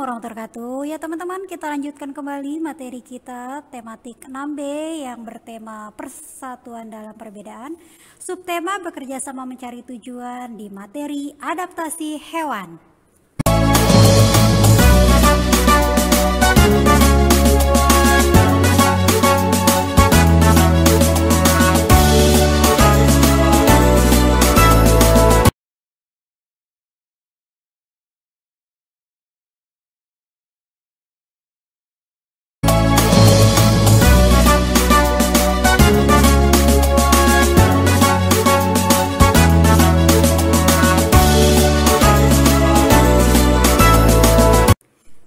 warahmatullahi wabarakatuh. Ya teman-teman, kita lanjutkan kembali materi kita tematik 6B yang bertema persatuan dalam perbedaan. Subtema bekerja sama mencari tujuan di materi adaptasi hewan.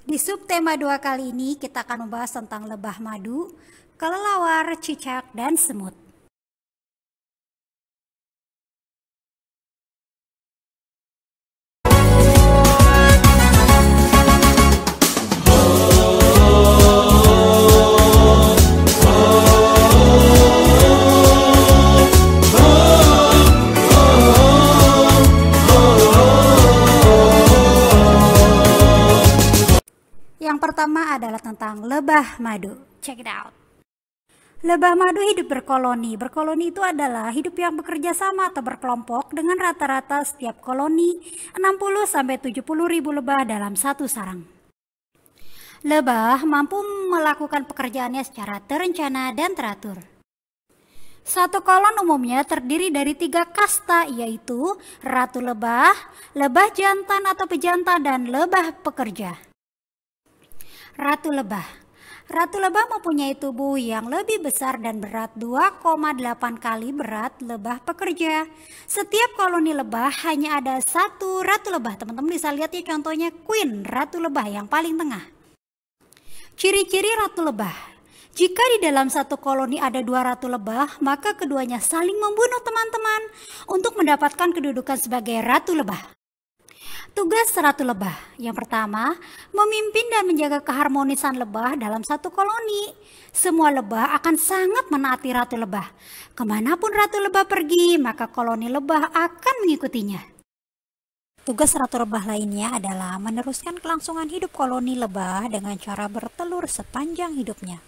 Di subtema 2 kali ini kita akan membahas tentang lebah madu, kelelawar, cicak, dan semut. Yang pertama adalah tentang lebah madu. Check it out. Lebah madu hidup berkoloni. Berkoloni itu adalah hidup yang bekerja sama atau berkelompok dengan rata-rata setiap koloni 60-70 ribu lebah dalam satu sarang. Lebah mampu melakukan pekerjaannya secara terencana dan teratur. Satu kolon umumnya terdiri dari 3 kasta, yaitu ratu lebah, lebah jantan atau pejantan, dan lebah pekerja. Ratu lebah. Ratu lebah mempunyai tubuh yang lebih besar dan berat 2,8 kali berat lebah pekerja. Setiap koloni lebah hanya ada satu ratu lebah. Teman-teman bisa lihat ya, contohnya queen, ratu lebah yang paling tengah. Ciri-ciri ratu lebah. Jika di dalam satu koloni ada 2 ratu lebah, maka keduanya saling membunuh teman-teman untuk mendapatkan kedudukan sebagai ratu lebah. Tugas ratu lebah. Yang pertama, memimpin dan menjaga keharmonisan lebah dalam satu koloni. Semua lebah akan sangat menaati ratu lebah. Kemanapun ratu lebah pergi, maka koloni lebah akan mengikutinya. Tugas ratu lebah lainnya adalah meneruskan kelangsungan hidup koloni lebah dengan cara bertelur sepanjang hidupnya.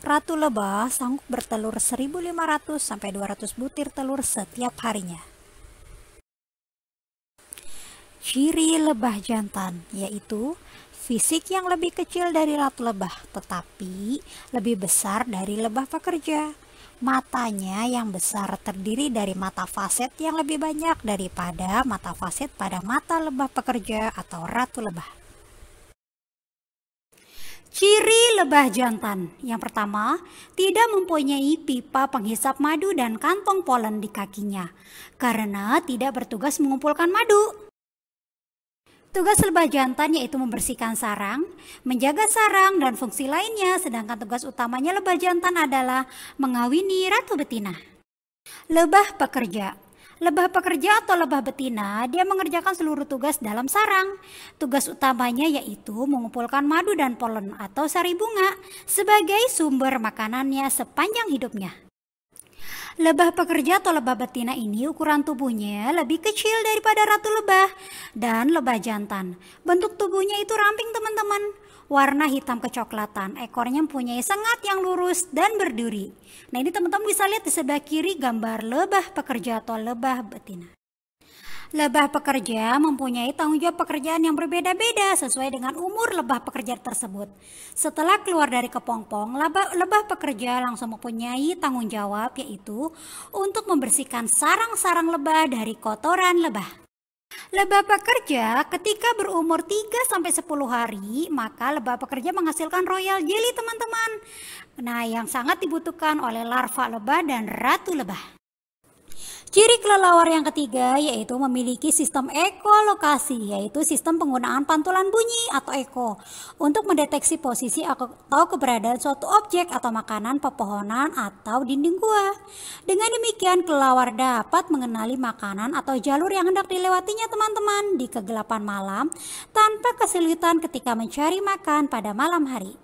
Ratu lebah sanggup bertelur 1.500 sampai 200 butir telur setiap harinya. Ciri lebah jantan, yaitu fisik yang lebih kecil dari ratu lebah, tetapi lebih besar dari lebah pekerja. Matanya yang besar terdiri dari mata faset yang lebih banyak daripada mata faset pada mata lebah pekerja atau ratu lebah. Ciri lebah jantan. Yang pertama, tidak mempunyai pipa penghisap madu dan kantong polen di kakinya, karena tidak bertugas mengumpulkan madu. Tugas lebah jantan yaitu membersihkan sarang, menjaga sarang, dan fungsi lainnya, sedangkan tugas utamanya lebah jantan adalah mengawini ratu betina. Lebah pekerja. Lebah pekerja atau lebah betina, dia mengerjakan seluruh tugas dalam sarang. Tugas utamanya yaitu mengumpulkan madu dan polen atau sari bunga sebagai sumber makanannya sepanjang hidupnya. Lebah pekerja atau lebah betina ini ukuran tubuhnya lebih kecil daripada ratu lebah dan lebah jantan. Bentuk tubuhnya itu ramping teman-teman, warna hitam kecoklatan. Ekornya mempunyai sengat yang lurus dan berduri. Nah, ini teman-teman bisa lihat di sebelah kiri gambar lebah pekerja atau lebah betina. Lebah pekerja mempunyai tanggung jawab pekerjaan yang berbeda-beda sesuai dengan umur lebah pekerja tersebut. Setelah keluar dari kepompong, lebah pekerja langsung mempunyai tanggung jawab, yaitu untuk membersihkan sarang-sarang lebah dari kotoran lebah. Lebah pekerja ketika berumur 3-10 hari, maka lebah pekerja menghasilkan royal jelly teman-teman. Nah, yang sangat dibutuhkan oleh larva lebah dan ratu lebah. Ciri kelelawar yang ketiga yaitu memiliki sistem ekolokasi, yaitu sistem penggunaan pantulan bunyi atau eko untuk mendeteksi posisi atau keberadaan suatu objek atau makanan, pepohonan, atau dinding gua. Dengan demikian kelelawar dapat mengenali makanan atau jalur yang hendak dilewatinya teman-teman di kegelapan malam tanpa kesulitan ketika mencari makan pada malam hari.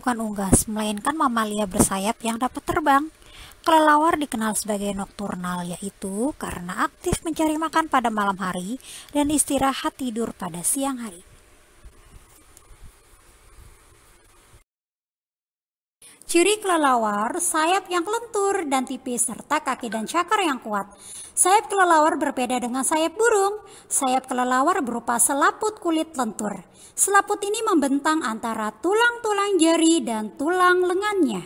bukan unggas, melainkan mamalia bersayap yang dapat terbang. Kelelawar dikenal sebagai nokturnal, yaitu karena aktif mencari makan pada malam hari dan istirahat tidur pada siang hari. Ciri kelelawar, sayap yang lentur dan tipis serta kaki dan cakar yang kuat. Sayap kelelawar berbeda dengan sayap burung. Sayap kelelawar berupa selaput kulit lentur. Selaput ini membentang antara tulang-tulang jari dan tulang lengannya.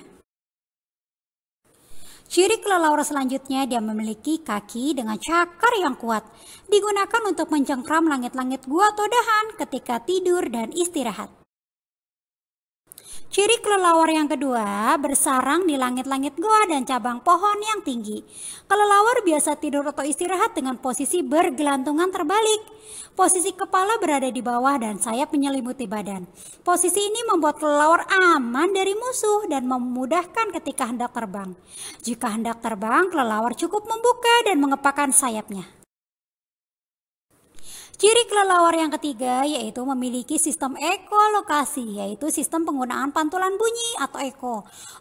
Ciri kelelawar selanjutnya, dia memiliki kaki dengan cakar yang kuat. Digunakan untuk mencengkram langit-langit gua atau dahan ketika tidur dan istirahat. Ciri kelelawar yang kedua, bersarang di langit-langit goa dan cabang pohon yang tinggi. Kelelawar biasa tidur atau istirahat dengan posisi bergelantungan terbalik. Posisi kepala berada di bawah dan sayap menyelimuti badan. Posisi ini membuat kelelawar aman dari musuh dan memudahkan ketika hendak terbang. Jika hendak terbang, kelelawar cukup membuka dan mengepakkan sayapnya. Ciri kelelawar yang ketiga yaitu memiliki sistem ekolokasi, yaitu sistem penggunaan pantulan bunyi atau eko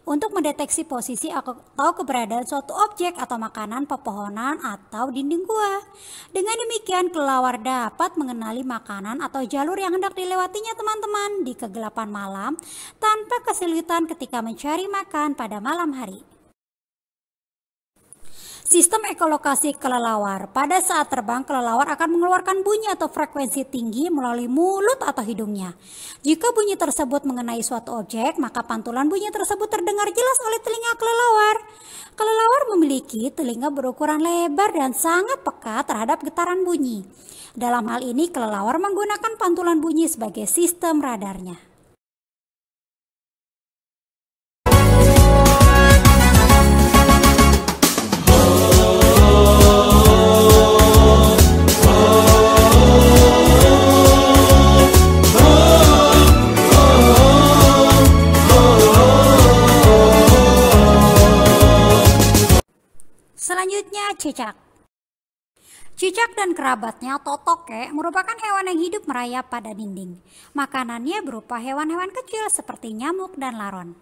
untuk mendeteksi posisi atau keberadaan suatu objek atau makanan, pepohonan, atau dinding gua. Dengan demikian kelelawar dapat mengenali makanan atau jalur yang hendak dilewatinya teman-teman di kegelapan malam tanpa kesulitan ketika mencari makan pada malam hari. Sistem ekolokasi kelelawar. Pada saat terbang, kelelawar akan mengeluarkan bunyi atau frekuensi tinggi melalui mulut atau hidungnya. Jika bunyi tersebut mengenai suatu objek, maka pantulan bunyi tersebut terdengar jelas oleh telinga kelelawar. Kelelawar memiliki telinga berukuran lebar dan sangat peka terhadap getaran bunyi. Dalam hal ini, kelelawar menggunakan pantulan bunyi sebagai sistem radarnya. Selanjutnya, cicak. Cicak dan kerabatnya atau tokek merupakan hewan yang hidup merayap pada dinding. Makanannya berupa hewan-hewan kecil seperti nyamuk dan laron.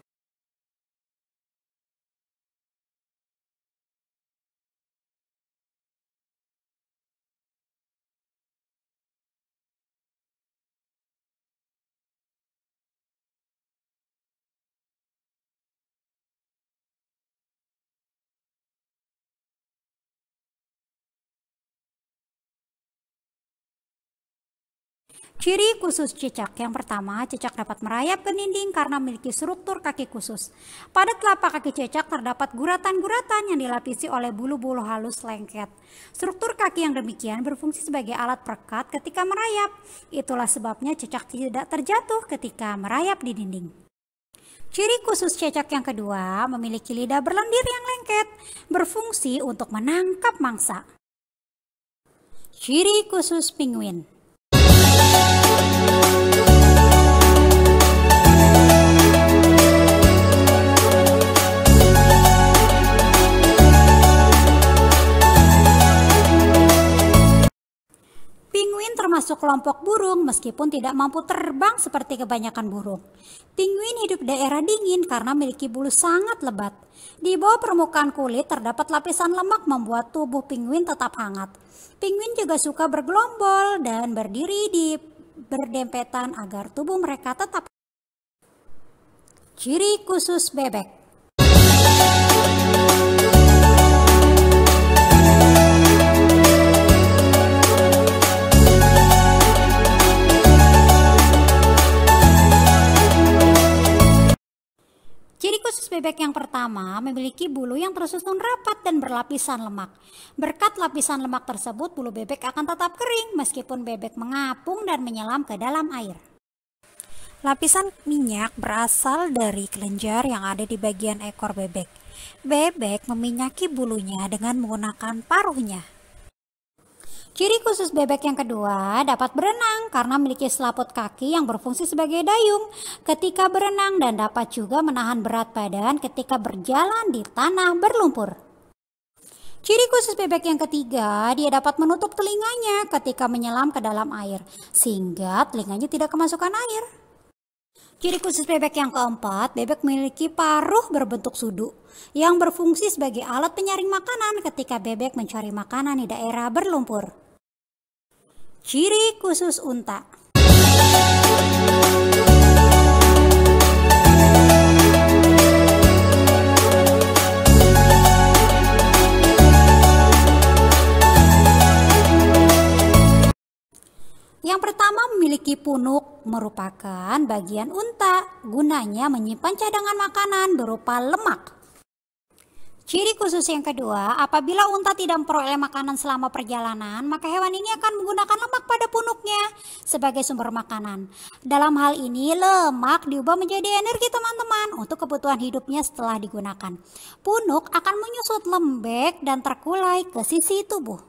Ciri khusus cicak. Yang pertama, cicak dapat merayap ke dinding karena memiliki struktur kaki khusus. Pada telapak kaki cicak terdapat guratan-guratan yang dilapisi oleh bulu-bulu halus lengket. Struktur kaki yang demikian berfungsi sebagai alat perekat ketika merayap. Itulah sebabnya cicak tidak terjatuh ketika merayap di dinding. Ciri khusus cicak yang kedua, memiliki lidah berlendir yang lengket, berfungsi untuk menangkap mangsa. Ciri khusus penguin. Penguin termasuk kelompok burung meskipun tidak mampu terbang seperti kebanyakan burung. Penguin hidup di daerah dingin karena memiliki bulu sangat lebat. Di bawah permukaan kulit terdapat lapisan lemak membuat tubuh penguin tetap hangat. Penguin juga suka bergelombol dan berdiri di berdempetan agar tubuh mereka tetap. Ciri khusus bebek. Ciri khusus bebek yang pertama, memiliki bulu yang tersusun rapat dan berlapisan lemak. Berkat lapisan lemak tersebut, bulu bebek akan tetap kering meskipun bebek mengapung dan menyelam ke dalam air. Lapisan minyak berasal dari kelenjar yang ada di bagian ekor bebek. Bebek meminyaki bulunya dengan menggunakan paruhnya. Ciri khusus bebek yang kedua, dapat berenang karena memiliki selaput kaki yang berfungsi sebagai dayung ketika berenang dan dapat juga menahan berat badan ketika berjalan di tanah berlumpur. Ciri khusus bebek yang ketiga, dia dapat menutup telinganya ketika menyelam ke dalam air sehingga telinganya tidak kemasukan air. Ciri khusus bebek yang keempat, bebek memiliki paruh berbentuk sudu yang berfungsi sebagai alat penyaring makanan ketika bebek mencari makanan di daerah berlumpur. Ciri khusus unta. Yang pertama, memiliki punuk, merupakan bagian unta, gunanya menyimpan cadangan makanan berupa lemak. Ciri khusus yang kedua, apabila unta tidak memperoleh makanan selama perjalanan, maka hewan ini akan menggunakan lemak pada punuknya sebagai sumber makanan. Dalam hal ini, lemak diubah menjadi energi teman-teman untuk kebutuhan hidupnya setelah digunakan. Punuk akan menyusut lembek dan terkulai ke sisi tubuh.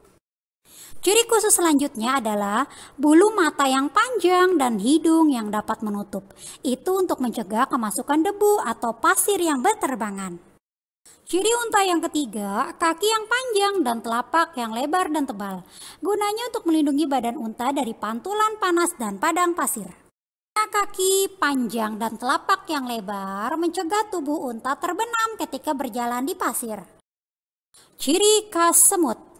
Ciri khusus selanjutnya adalah bulu mata yang panjang dan hidung yang dapat menutup. Itu untuk mencegah kemasukan debu atau pasir yang berterbangan. Ciri unta yang ketiga, kaki yang panjang dan telapak yang lebar dan tebal. Gunanya untuk melindungi badan unta dari pantulan panas dan padang pasir. Kaki panjang dan telapak yang lebar mencegah tubuh unta terbenam ketika berjalan di pasir. Ciri khas semut.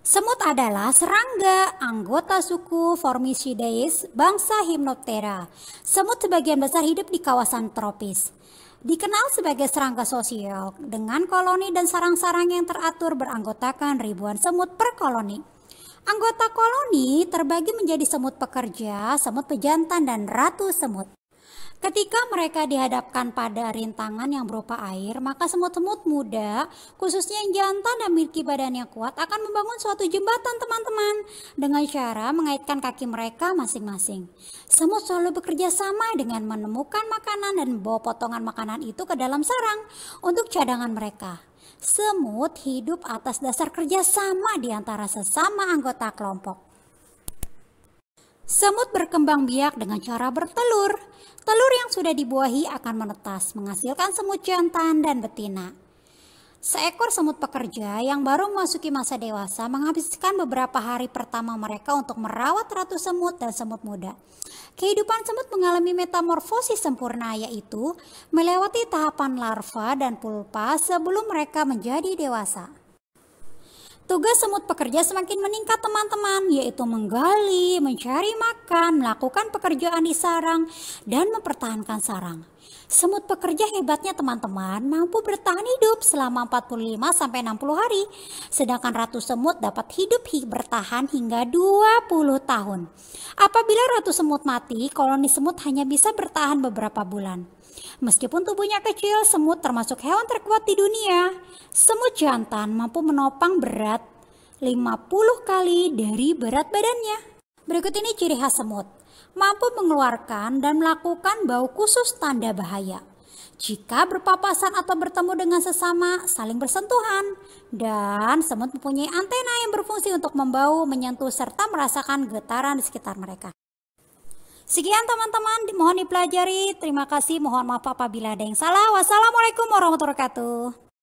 Semut adalah serangga, anggota suku Formicidae, bangsa Hymenoptera. Semut sebagian besar hidup di kawasan tropis. Dikenal sebagai serangga sosial, dengan koloni dan sarang-sarang yang teratur beranggotakan ribuan semut per koloni. Anggota koloni terbagi menjadi semut pekerja, semut pejantan, dan ratu semut. Ketika mereka dihadapkan pada rintangan yang berupa air, maka semut-semut muda, khususnya yang jantan dan memiliki badan yang kuat, akan membangun suatu jembatan teman-teman dengan cara mengaitkan kaki mereka masing-masing. Semut selalu bekerja sama dengan menemukan makanan dan membawa potongan makanan itu ke dalam sarang untuk cadangan mereka. Semut hidup atas dasar kerjasama di antara sesama anggota kelompok. Semut berkembang biak dengan cara bertelur. Telur yang sudah dibuahi akan menetas, menghasilkan semut jantan dan betina. Seekor semut pekerja yang baru memasuki masa dewasa menghabiskan beberapa hari pertama mereka untuk merawat ratu semut dan semut muda. Kehidupan semut mengalami metamorfosis sempurna, yaitu melewati tahapan larva dan pulpa sebelum mereka menjadi dewasa. Tugas semut pekerja semakin meningkat teman-teman, yaitu menggali, mencari makan, melakukan pekerjaan di sarang, dan mempertahankan sarang. Semut pekerja hebatnya teman-teman mampu bertahan hidup selama 45-60 hari, sedangkan ratu semut dapat hidup bertahan hingga 20 tahun. Apabila ratu semut mati, koloni semut hanya bisa bertahan beberapa bulan. Meskipun tubuhnya kecil, semut termasuk hewan terkuat di dunia. Semut jantan mampu menopang berat 50 kali dari berat badannya. Berikut ini ciri khas semut. Mampu mengeluarkan dan melakukan bau khusus tanda bahaya. Jika berpapasan atau bertemu dengan sesama, saling bersentuhan. Dan semut mempunyai antena yang berfungsi untuk membau, menyentuh, serta merasakan getaran di sekitar mereka. Sekian teman-teman, mohon dipelajari. Terima kasih, mohon maaf apabila ada yang salah. Wassalamualaikum warahmatullahi wabarakatuh.